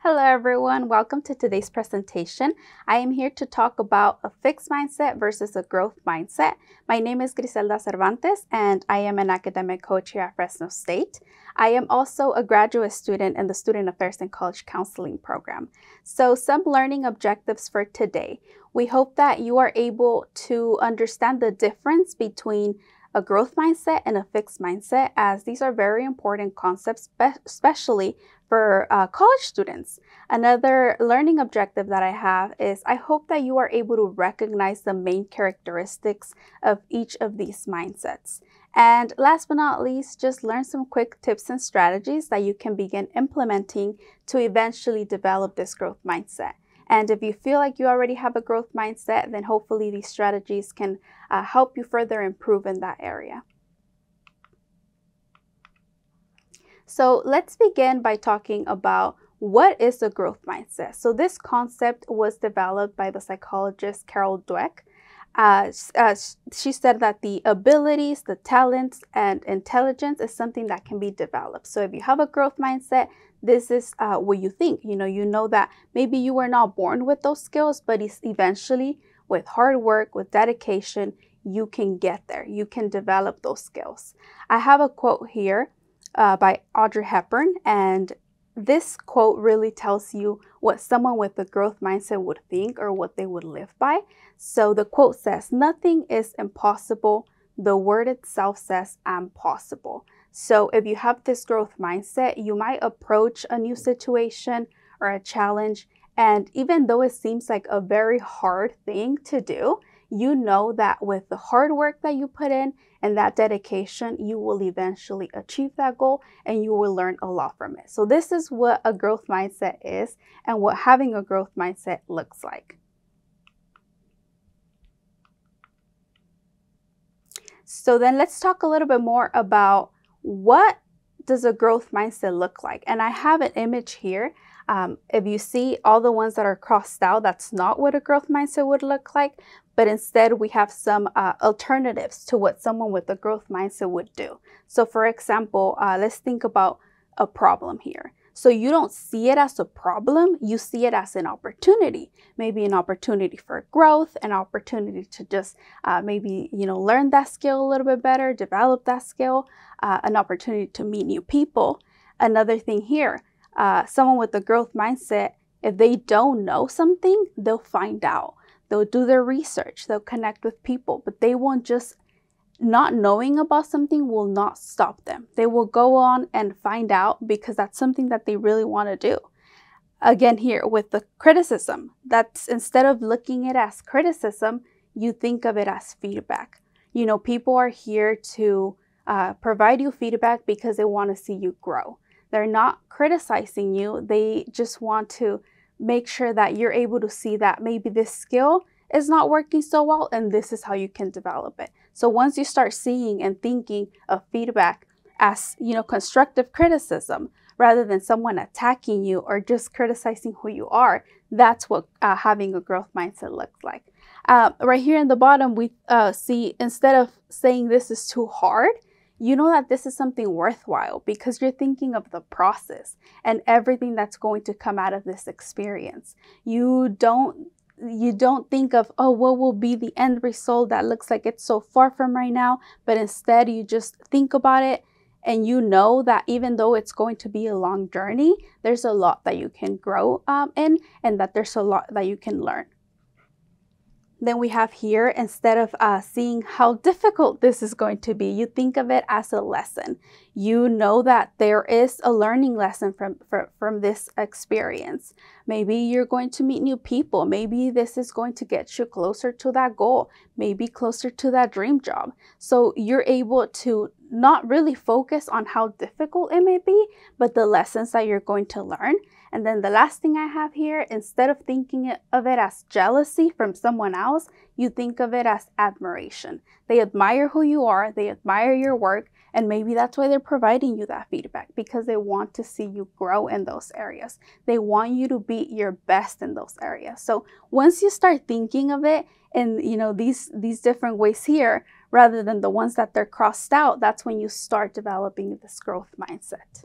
Hello everyone, welcome to today's presentation. I am here to talk about a fixed mindset versus a growth mindset. My name is Griselda Cervantes and I am an academic coach here at Fresno State. I am also a graduate student in the Student Affairs and College Counseling program. So some learning objectives for today. We hope that you are able to understand the difference between a growth mindset and a fixed mindset, as these are very important concepts, especially for college students. Another learning objective that I have is I hope that you are able to recognize the main characteristics of each of these mindsets. And last but not least, just learn some quick tips and strategies that you can begin implementing to eventually develop this growth mindset. And if you feel like you already have a growth mindset, then hopefully these strategies can help you further improve in that area. So let's begin by talking about what is a growth mindset. So this concept was developed by the psychologist Carol Dweck. She said that the abilities, the talents, and intelligence is something that can be developed. So if you have a growth mindset, this is what you think. You know that maybe you were not born with those skills, but it's eventually with hard work, with dedication, you can get there. You can develop those skills. I have a quote here by Audrey Hepburn, and this quote really tells you what someone with a growth mindset would think or what they would live by. So the quote says, "Nothing is impossible. The word itself says I'm possible." So if you have this growth mindset, you might approach a new situation or a challenge, and even though it seems like a very hard thing to do, you know that with the hard work that you put in and that dedication, you will eventually achieve that goal and you will learn a lot from it. So this is what a growth mindset is and what having a growth mindset looks like. So then let's talk a little bit more about what does a growth mindset look like. And I have an image here. If you see all the ones that are crossed out, that's not what a growth mindset would look like. But instead, we have some alternatives to what someone with a growth mindset would do. So for example, let's think about a problem here. So you don't see it as a problem, you see it as an opportunity. Maybe an opportunity for growth, an opportunity to just maybe, learn that skill a little bit better, develop that skill, an opportunity to meet new people. Another thing here, someone with a growth mindset, if they don't know something, they'll find out. They'll do their research, they'll connect with people, but they won't just, not knowing about something will not stop them. They will go on and find out because that's something that they really want to do. Again, here with the criticism, that's instead of looking at it as criticism, you think of it as feedback. People are here to provide you feedback because they want to see you grow. They're not criticizing you. They just want to make sure that you're able to see that maybe this skill is not working so well and this is how you can develop it. So once you start seeing and thinking of feedback as, constructive criticism rather than someone attacking you or just criticizing who you are, that's what having a growth mindset looks like. Right here in the bottom, we see instead of saying this is too hard, you know that this is something worthwhile because you're thinking of the process and everything that's going to come out of this experience. You don't think of, oh, what will be the end result that looks like it's so far from right now, but instead you just think about it and you know that even though it's going to be a long journey, there's a lot that you can grow in and that there's a lot that you can learn. Then we have here, instead of seeing how difficult this is going to be, you think of it as a lesson. You know that there is a learning lesson from this experience. Maybe you're going to meet new people. Maybe this is going to get you closer to that goal, maybe closer to that dream job. So you're able to not really focus on how difficult it may be, but the lessons that you're going to learn. And then the last thing I have here, instead of thinking of it as jealousy from someone else, you think of it as admiration. They admire who you are, they admire your work, and maybe that's why they're providing you that feedback, because they want to see you grow in those areas. They want you to be your best in those areas. So once you start thinking of it in these different ways here, rather than the ones that they're crossed out, that's when you start developing this growth mindset.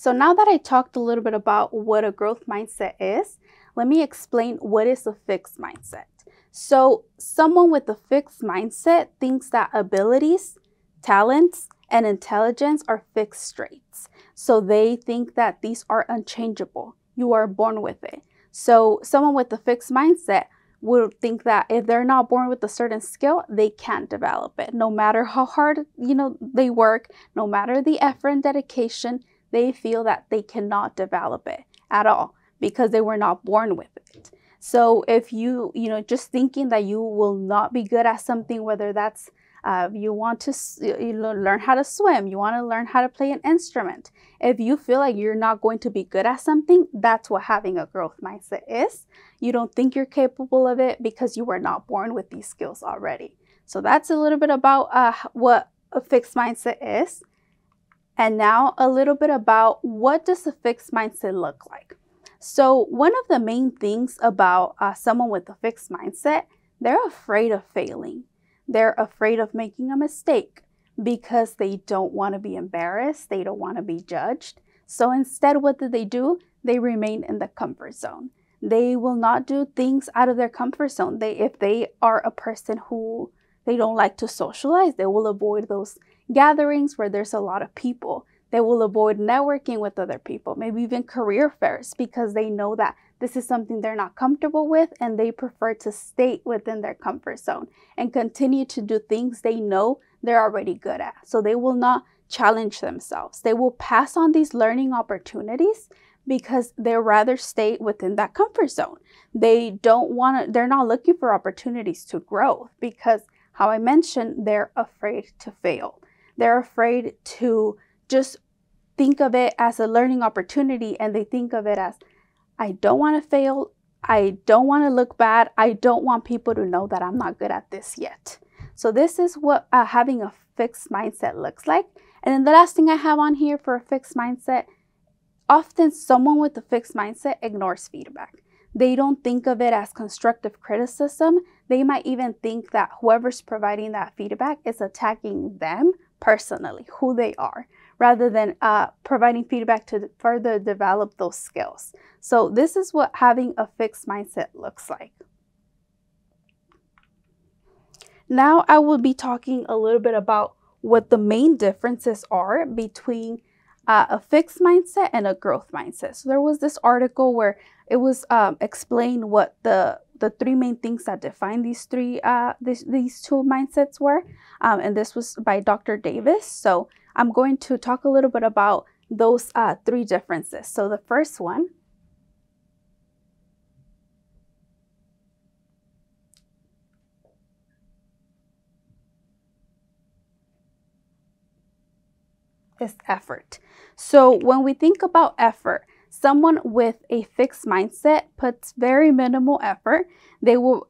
So now that I talked a little bit about what a growth mindset is, let me explain what is a fixed mindset. So someone with a fixed mindset thinks that abilities, talents, and intelligence are fixed traits. So they think that these are unchangeable. You are born with it. So someone with a fixed mindset will think that if they're not born with a certain skill, they can't develop it. No matter how hard, they work, no matter the effort and dedication, they feel that they cannot develop it at all because they were not born with it. So if just thinking that you will not be good at something, whether that's you want to learn how to swim, you want to learn how to play an instrument. If you feel like you're not going to be good at something, that's what having a growth mindset is. You don't think you're capable of it because you were not born with these skills already. So that's a little bit about what a fixed mindset is. And now a little bit about what does a fixed mindset look like. So one of the main things about someone with a fixed mindset, they're afraid of failing. They're afraid of making a mistake because they don't want to be embarrassed. They don't want to be judged. So instead, what do? They remain in the comfort zone. They will not do things out of their comfort zone. If they are a person who they don't like to socialize, they will avoid those gatherings where there's a lot of people. They will avoid networking with other people, maybe even career fairs, because they know that this is something they're not comfortable with and they prefer to stay within their comfort zone and continue to do things they know they're already good at. So they will not challenge themselves. They will pass on these learning opportunities because they'd rather stay within that comfort zone. They're not looking for opportunities to grow because, how I mentioned, they're afraid to fail. They're afraid to just think of it as a learning opportunity, and they think of it as, I don't want to fail. I don't want to look bad. I don't want people to know that I'm not good at this yet. So this is what having a fixed mindset looks like. And then the last thing I have on here for a fixed mindset, often someone with a fixed mindset ignores feedback. They don't think of it as constructive criticism. They might even think that whoever's providing that feedback is attacking them personally, who they are, rather than providing feedback to further develop those skills. So this is what having a fixed mindset looks like. Now I will be talking a little bit about what the main differences are between a fixed mindset and a growth mindset. So there was this article where it was explained what the three main things that define these two mindsets were. And this was by Dr. Davis. So I'm going to talk a little bit about those three differences. So the first one is effort. So when we think about effort, someone with a fixed mindset puts very minimal effort. They will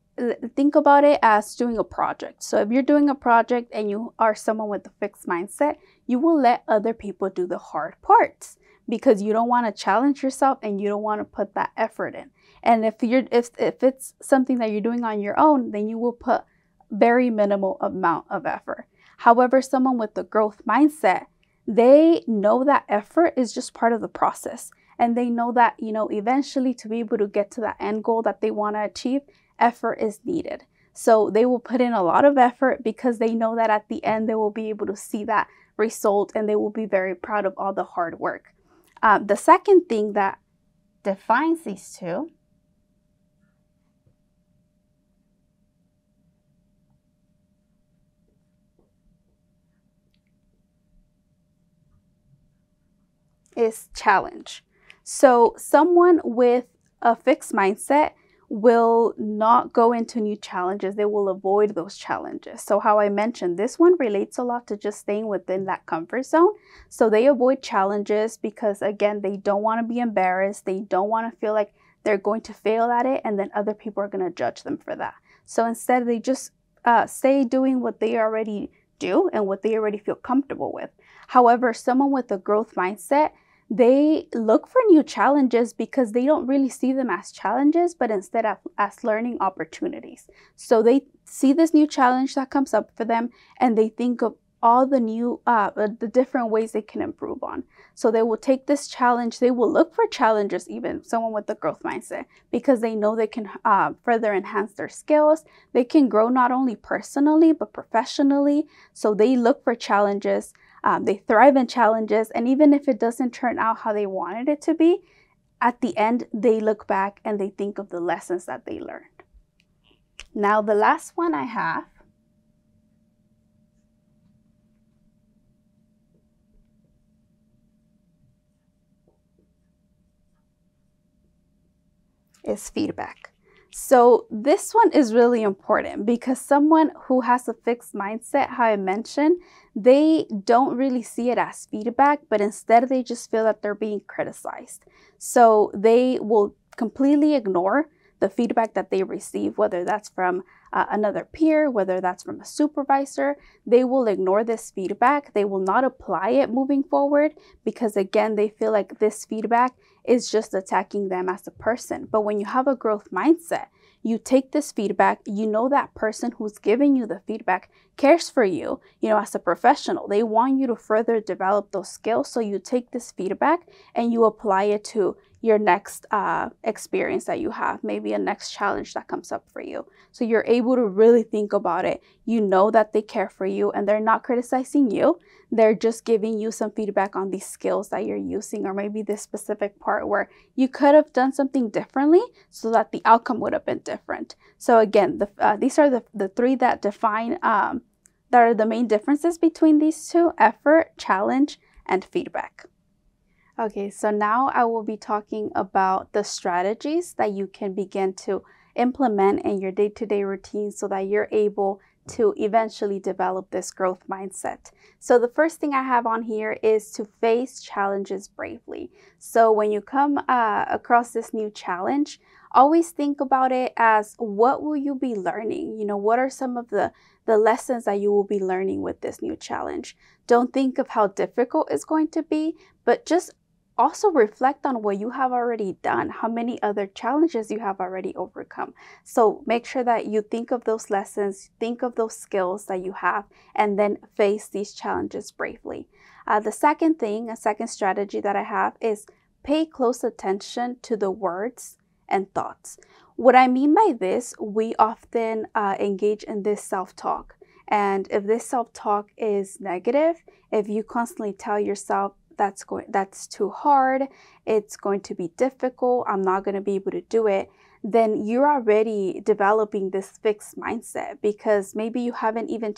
think about it as doing a project. So if you're doing a project and you are someone with a fixed mindset, you will let other people do the hard parts because you don't want to challenge yourself and you don't want to put that effort in. And if it's something that you're doing on your own, then you will put very minimal amount of effort. However, someone with the growth mindset, they know that effort is just part of the process. And they know that, eventually to be able to get to that end goal that they want to achieve, effort is needed. So they will put in a lot of effort because they know that at the end they will be able to see that result and they will be very proud of all the hard work. The second thing that defines these two is challenge. So someone with a fixed mindset will not go into new challenges. They will avoid those challenges. So how I mentioned, this one relates a lot to just staying within that comfort zone. So they avoid challenges because, again, they don't want to be embarrassed. They don't want to feel like they're going to fail at it and then other people are going to judge them for that. So instead, they just stay doing what they already do and what they already feel comfortable with. However, someone with a growth mindset, they look for new challenges because they don't really see them as challenges, but instead as learning opportunities. So they see this new challenge that comes up for them and they think of all the different ways they can improve on. So they will take this challenge, they will look for challenges, even someone with the growth mindset, because they know they can further enhance their skills. They can grow not only personally, but professionally. So they look for challenges, they thrive in challenges. And even if it doesn't turn out how they wanted it to be, at the end, they look back and they think of the lessons that they learned. Now, the last one I have is feedback. So this one is really important because someone who has a fixed mindset, how I mentioned, they don't really see it as feedback, but instead they just feel that they're being criticized. So they will completely ignore the feedback that they receive, whether that's from another peer, whether that's from a supervisor. They will ignore this feedback. They will not apply it moving forward because, again, they feel like this feedback is just attacking them as a person. But when you have a growth mindset, you take this feedback, you know that person who's giving you the feedback cares for you, as a professional. They want you to further develop those skills. So you take this feedback and you apply it to your next experience that you have, maybe a next challenge that comes up for you. So you're able to really think about it. You know that they care for you and they're not criticizing you. They're just giving you some feedback on these skills that you're using, or maybe this specific part where you could have done something differently so that the outcome would have been different. So again, these are the three that define, that are the main differences between these two: effort, challenge, and feedback. Okay, so now I will be talking about the strategies that you can begin to implement in your day-to-day routine so that you're able to eventually develop this growth mindset. So the first thing I have on here is to face challenges bravely. So when you come across this new challenge, always think about it as, what will you be learning? What are some of the lessons that you will be learning with this new challenge? Don't think of how difficult it's going to be, but just also reflect on what you have already done, how many other challenges you have already overcome. So make sure that you think of those lessons, think of those skills that you have, and then face these challenges bravely. The second thing, a second strategy that I have, is pay close attention to the words and thoughts. What I mean by this, we often engage in this self-talk. And if this self-talk is negative, if you constantly tell yourself, that's too hard, it's going to be difficult, I'm not going to be able to do it, then you're already developing this fixed mindset, because maybe you haven't even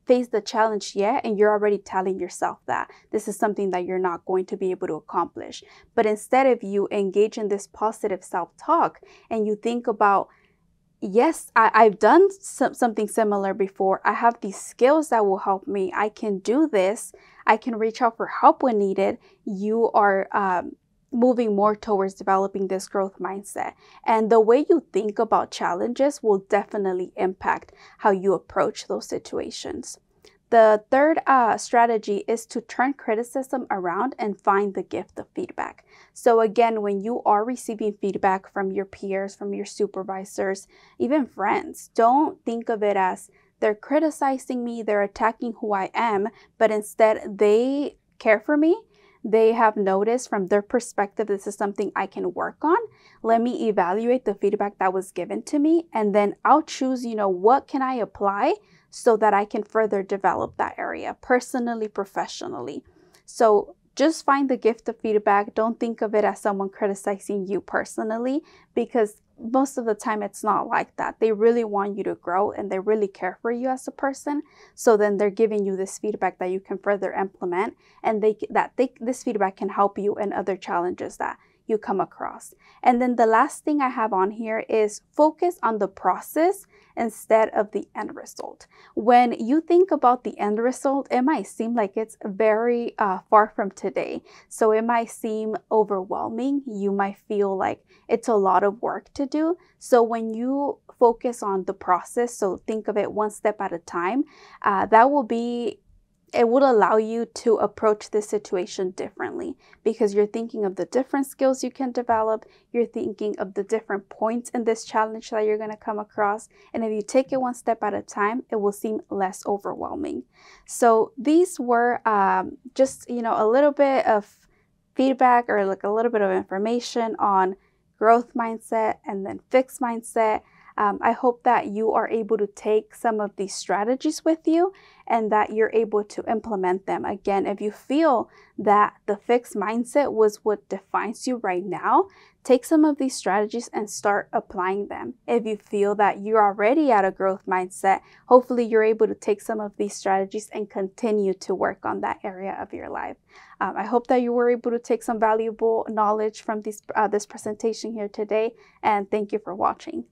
faced the challenge yet and you're already telling yourself that this is something that you're not going to be able to accomplish. But instead, if you engage in this positive self-talk and you think about, yes, I've done something similar before. I have these skills that will help me. I can do this. I can reach out for help when needed. You are moving more towards developing this growth mindset. And the way you think about challenges will definitely impact how you approach those situations. The third strategy is to turn criticism around and find the gift of feedback. So again, when you are receiving feedback from your peers, from your supervisors, even friends, don't think of it as they're criticizing me, they're attacking who I am, but instead they care for me. They have noticed from their perspective, this is something I can work on. Let me evaluate the feedback that was given to me, and then I'll choose, what can I apply so that I can further develop that area personally, professionally. So just find the gift of feedback. Don't think of it as someone criticizing you personally, because most of the time it's not like that. They really want you to grow and they really care for you as a person. So then they're giving you this feedback that you can further implement, and this feedback can help you in other challenges that you come across. And then the last thing I have on here is focus on the process instead of the end result. When you think about the end result, it might seem like it's very far from today. So it might seem overwhelming. You might feel like it's a lot of work to do. So when you focus on the process, so think of it one step at a time, that will be it will allow you to approach this situation differently because you're thinking of the different skills you can develop. You're thinking of the different points in this challenge that you're going to come across. And if you take it one step at a time, it will seem less overwhelming. So these were just, a little bit of feedback or like a little bit of information on growth mindset and then fixed mindset. I hope that you are able to take some of these strategies with you and that you're able to implement them. Again, if you feel that the fixed mindset was what defines you right now, take some of these strategies and start applying them. If you feel that you're already at a growth mindset, hopefully you're able to take some of these strategies and continue to work on that area of your life. I hope that you were able to take some valuable knowledge from this presentation here today, and thank you for watching.